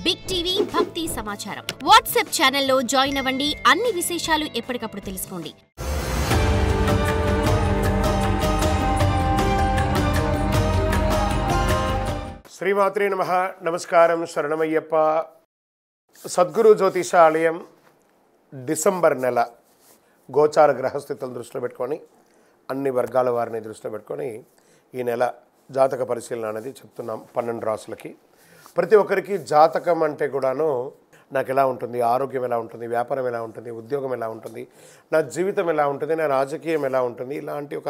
Big TV భక్తి సమాచారం WhatsApp ఛానల్లో జాయిన్ అవ్వండి. అన్ని విశేషాలు ఎప్పటికప్పుడు తెలుసుకోండి. శ్రీమాత్రే నమః. నమస్కారం. శరణమయ్యప్ప. సద్గురు జ్యోతిషాలయం డిసెంబర్ నెల గోచార గ్రహస్థితులను దృష్టిలో పెట్టుకొని అన్ని వర్గాల వారిని దృష్టిలో పెట్టుకొని ఈ నెల జాతక పరిశీలన అనేది చెప్తున్నాం. 12 రాసులకి. ప్రతి ఒక్కరికి జాతకం అంటే కూడాను నాకు ఎలా ఉంటుంది, ఆరోగ్యం ఎలా ఉంటుంది, వ్యాపారం ఎలా ఉంటుంది, ఉద్యోగం ఎలా ఉంటుంది, నా జీవితం ఎలా ఉంటుంది, నా రాజకీయం ఎలా ఉంటుంది, ఇలాంటి ఒక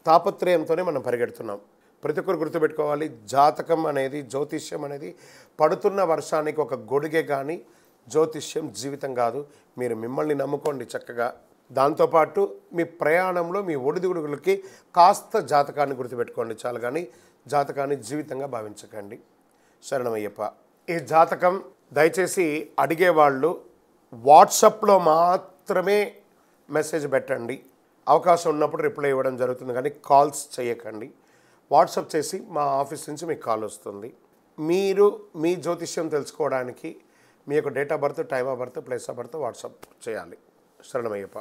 తాపత్రయంతోనే మనం పరిగెడుతున్నాం. ప్రతి ఒక్కరు గుర్తుపెట్టుకోవాలి, జాతకం అనేది, జ్యోతిష్యం అనేది పడుతున్న వర్షానికి ఒక గొడుగే కానీ జ్యోతిష్యం జీవితం కాదు. మీరు మిమ్మల్ని నమ్ముకోండి చక్కగా. దాంతోపాటు మీ ప్రయాణంలో మీ ఒడిదుడుగులకి కాస్త జాతకాన్ని గుర్తుపెట్టుకోండి చాలు, కానీ జాతకాన్ని జీవితంగా భావించకండి. శరణమయ్యప్ప. ఈ జాతకం దయచేసి అడిగేవాళ్ళు వాట్సాప్లో మాత్రమే మెసేజ్ పెట్టండి. అవకాశం ఉన్నప్పుడు రిప్లై ఇవ్వడం జరుగుతుంది, కానీ కాల్స్ చేయకండి. వాట్సాప్ చేసి మా ఆఫీస్ నుంచి మీకు కాల్ వస్తుంది. మీరు మీ జ్యోతిష్యం తెలుసుకోవడానికి మీ యొక్క date of birth, time of birth, place of birth WhatsApp చేయాలి. శరణమయ్యప్ప.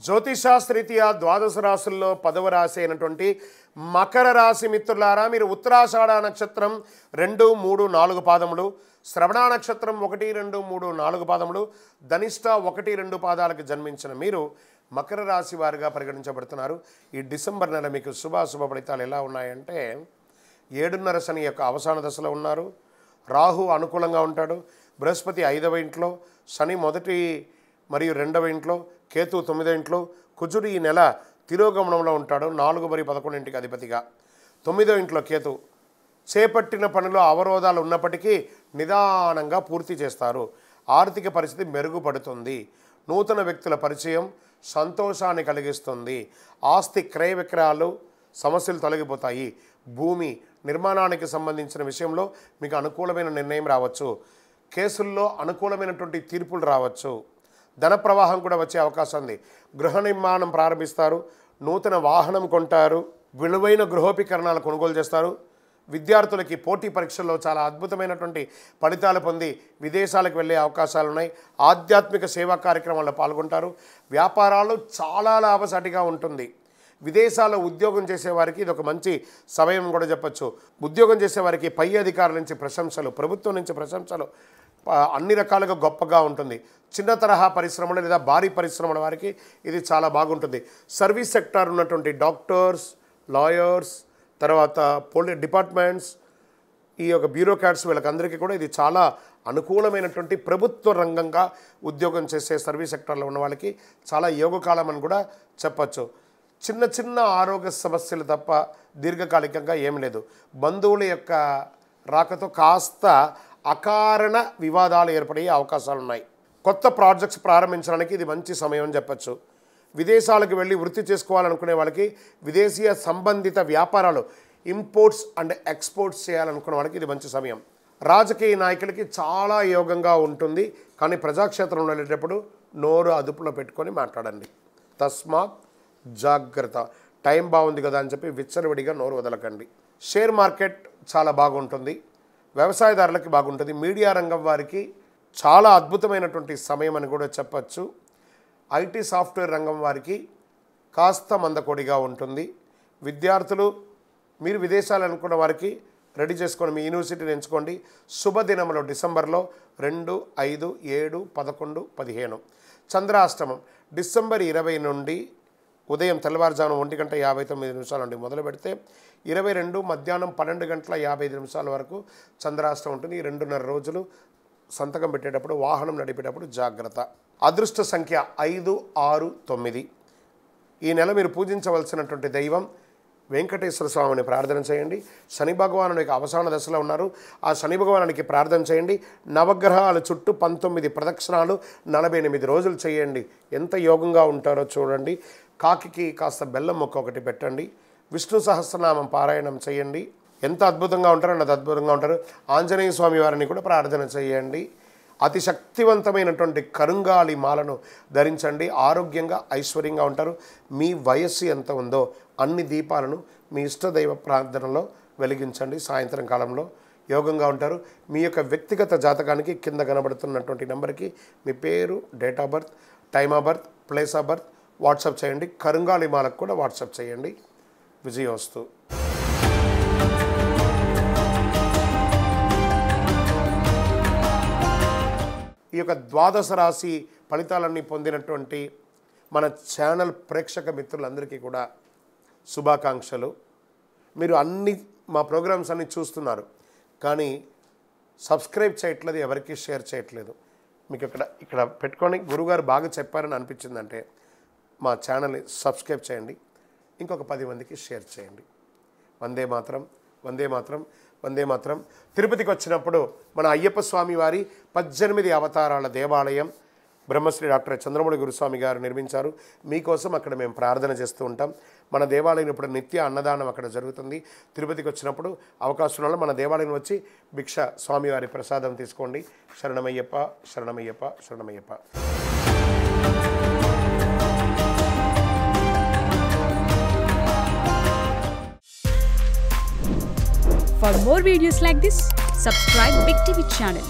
జ్యోతిషాస్త్రీత్యా ద్వాదశ రాశుల్లో 10వ రాశి అయినటువంటి మకర రాశి మిత్రులారా, మీరు ఉత్తరాషాఢ నక్షత్రం 2, 3, 4 పాదములు, శ్రవణ నక్షత్రం 1, 2, 3, 4 పాదములు, ధనిష్ట 1, 2 పాదాలకు జన్మించిన మీరు మకర రాశి వారిగా పరిగణించబడుతున్నారు. ఈ డిసెంబర్ నెల మీకు శుభాశుభ ఫలితాలు ఎలా ఉన్నాయంటే, 7.5 శని యొక్క అవసాన దశలో ఉన్నారు. రాహు అనుకూలంగా ఉంటాడు. బృహస్పతి 5వ ఇంట్లో, శని 1 మరియు 2వ ఇంట్లో, కేతు 9వ ఇంట్లో, కుజుడు ఈ నెల తిరోగమనంలో ఉంటాడు. 4 మరియు 11 ఇంటికి అధిపతిగా. 9వ ఇంట్లో కేతు. చేపట్టిన పనిలో అవరోధాలు ఉన్నప్పటికీ నిదానంగా పూర్తి చేస్తారు. ఆర్థిక పరిస్థితి మెరుగుపడుతుంది. నూతన వ్యక్తుల పరిచయం సంతోషాన్ని కలిగిస్తుంది. ఆస్తి క్రయ విక్రయాలు సమస్యలు తొలగిపోతాయి. భూమి నిర్మాణానికి సంబంధించిన విషయంలో మీకు అనుకూలమైన నిర్ణయం రావచ్చు. కేసుల్లో అనుకూలమైనటువంటి తీర్పులు రావచ్చు. ధన ప్రవాహం కూడా వచ్చే అవకాశం ఉంది. గృహ నిర్మాణం ప్రారంభిస్తారు. నూతన వాహనం కొంటారు. విలువైన గృహోపకరణాలు కొనుగోలు చేస్తారు. విద్యార్థులకి పోటీ పరీక్షల్లో చాలా అద్భుతమైనటువంటి ఫలితాలు పొంది విదేశాలకు వెళ్ళే అవకాశాలు ఉన్నాయి. ఆధ్యాత్మిక సేవా కార్యక్రమాల్లో పాల్గొంటారు. వ్యాపారాలు చాలా లాభసాటిగా ఉంటుంది. విదేశాల్లో ఉద్యోగం చేసేవారికి ఇది ఒక మంచి సమయం కూడా చెప్పచ్చు. ఉద్యోగం చేసేవారికి పై అధికారుల నుంచి ప్రశంసలు, ప్రభుత్వం నుంచి ప్రశంసలు అన్ని రకాలుగా గొప్పగా ఉంటుంది. చిన్న తరహా పరిశ్రమలు లేదా భారీ పరిశ్రమల వారికి ఇది చాలా బాగుంటుంది. సర్వీస్ సెక్టార్ ఉన్నటువంటి డాక్టర్స్, లాయర్స్, తర్వాత డిపార్ట్మెంట్స్, ఈ యొక్క బ్యూరోక్రాట్స్, వీళ్ళకందరికీ కూడా ఇది చాలా అనుకూలమైనటువంటి ప్రభుత్వ రంగంగా ఉద్యోగం చేసే సర్వీస్ సెక్టార్లో ఉన్న వాళ్ళకి చాలా యోగకాలం అని కూడా చెప్పచ్చు. చిన్న చిన్న ఆరోగ్య సమస్యలు తప్ప దీర్ఘకాలికంగా ఏం లేదు. బంధువుల యొక్క రాకతో కాస్త అకారణ వివాదాలు ఏర్పడే అవకాశాలు ఉన్నాయి. కొత్త ప్రాజెక్ట్స్ ప్రారంభించడానికి ఇది మంచి సమయం అని చెప్పచ్చు. విదేశాలకు వెళ్ళి వృత్తి చేసుకోవాలనుకునే వాళ్ళకి విదేశీయ సంబంధిత వ్యాపారాలు, ఇంపోర్ట్స్ అండ్ ఎక్స్పోర్ట్స్ చేయాలనుకునే వాళ్ళకి ఇది మంచి సమయం. రాజకీయ నాయకులకి చాలా యోగంగా ఉంటుంది, కానీ ప్రజాక్షేత్రంలో వెళ్ళేటప్పుడు నోరు అదుపులో పెట్టుకొని మాట్లాడండి. తస్మాత్ జాగ్రత్త. టైం బాగుంది కదా అని చెప్పి విచ్చలవిడిగా నోరు వదలకండి. షేర్ మార్కెట్ చాలా బాగుంటుంది. వ్యవసాయదారులకి బాగుంటుంది. మీడియా రంగం వారికి చాలా అద్భుతమైనటువంటి సమయం అని కూడా చెప్పచ్చు. ఐటీ సాఫ్ట్వేర్ రంగం వారికి కాస్త మందకొడిగా ఉంటుంది. విద్యార్థులు, మీరు విదేశాలు అనుకున్న వారికి రెడీ చేసుకొని మీ యూనివర్సిటీని ఎంచుకోండి. శుభదినంలో డిసెంబర్లో 2, 5, 7, 11, 15. చంద్రాష్టమం డిసెంబర్ 20 నుండి ఉదయం తెల్లవారుజామున 1:59 నుండి మొదలు పెడితే 22 మధ్యాహ్నం 12:55 వరకు చంద్రాష్టమం ఉంటుంది. ఈ 2.5 రోజులు సంతకం పెట్టేటప్పుడు, వాహనం నడిపేటప్పుడు జాగ్రత్త. అదృష్ట సంఖ్య 5, 6, 9. ఈ నెల మీరు పూజించవలసినటువంటి దైవం వెంకటేశ్వర స్వామిని ప్రార్థన చేయండి. శని భగవానునికి అవసాన దశలో ఉన్నారు. ఆ శని భగవానునికి ప్రార్థన చేయండి. నవగ్రహాల చుట్టూ 19 ప్రదక్షిణాలు 48 రోజులు చేయండి. ఎంత యోగంగా ఉంటారో చూడండి. కాకికి కాస్త బెల్లం మొక్క ఒకటి పెట్టండి. విష్ణు సహస్రనామం పారాయణం చేయండి. ఎంత అద్భుతంగా ఉంటారో అంత అద్భుతంగా ఉంటారు. ఆంజనేయ స్వామి వారిని కూడా ప్రార్థన చేయండి. అతి శక్తివంతమైనటువంటి కరుంగాలి మాలను ధరించండి. ఆరోగ్యంగా ఐశ్వర్యంగా ఉంటారు. మీ వయస్సు ఎంత ఉందో అన్ని దీపాలను మీ ఇష్టదైవ ప్రార్థనలో వెలిగించండి. సాయంత్రం కాలంలో యోగంగా ఉంటారు. మీ యొక్క వ్యక్తిగత జాతకానికి కింద కనబడుతున్నటువంటి నెంబర్కి మీ పేరు, date of birth, time of birth, place of birth WhatsApp చేయండి. కరుంగాలి మాలకు కూడా వాట్సాప్ చేయండి. విజయోస్తు. ఈ యొక్క ద్వాదశ రాశి ఫలితాలన్నీ పొందినటువంటి మన ఛానల్ ప్రేక్షక మిత్రులందరికీ కూడా శుభాకాంక్షలు. మీరు మా ప్రోగ్రామ్స్ అన్నీ చూస్తున్నారు, కానీ సబ్స్క్రైబ్ చేయట్లేదు, ఎవరికి షేర్ చేయట్లేదు. మీకు ఇక్కడ పెట్టుకొని గురుగారు బాగా చెప్పారని అనిపించిందంటే మా ఛానల్ని సబ్స్క్రైబ్ చేయండి, ఇంకొక 10 మందికి షేర్ చేయండి. వందే మాత్రం, వందే మాత్రం, వందే మాత్రం. తిరుపతికి వచ్చినప్పుడు మన అయ్యప్ప స్వామి వారి 18 అవతారాల దేవాలయం బ్రహ్మశ్రీ డాక్టర్ చంద్రమౌళి గురుస్వామి గారు నిర్మించారు. మీకోసం అక్కడ మేము ప్రార్థన చేస్తూ ఉంటాం. మన దేవాలయం ఇప్పుడు నిత్య అన్నదానం అక్కడ జరుగుతుంది. తిరుపతికి వచ్చినప్పుడు అవకాశం వల్ల మన దేవాలయం వచ్చి భిక్ష స్వామివారి ప్రసాదం తీసుకోండి. శరణమయ్యప్ప, శరణమయ్యప్ప, శరణమయ్యప్ప. For more videos like this, subscribe Big TV channel.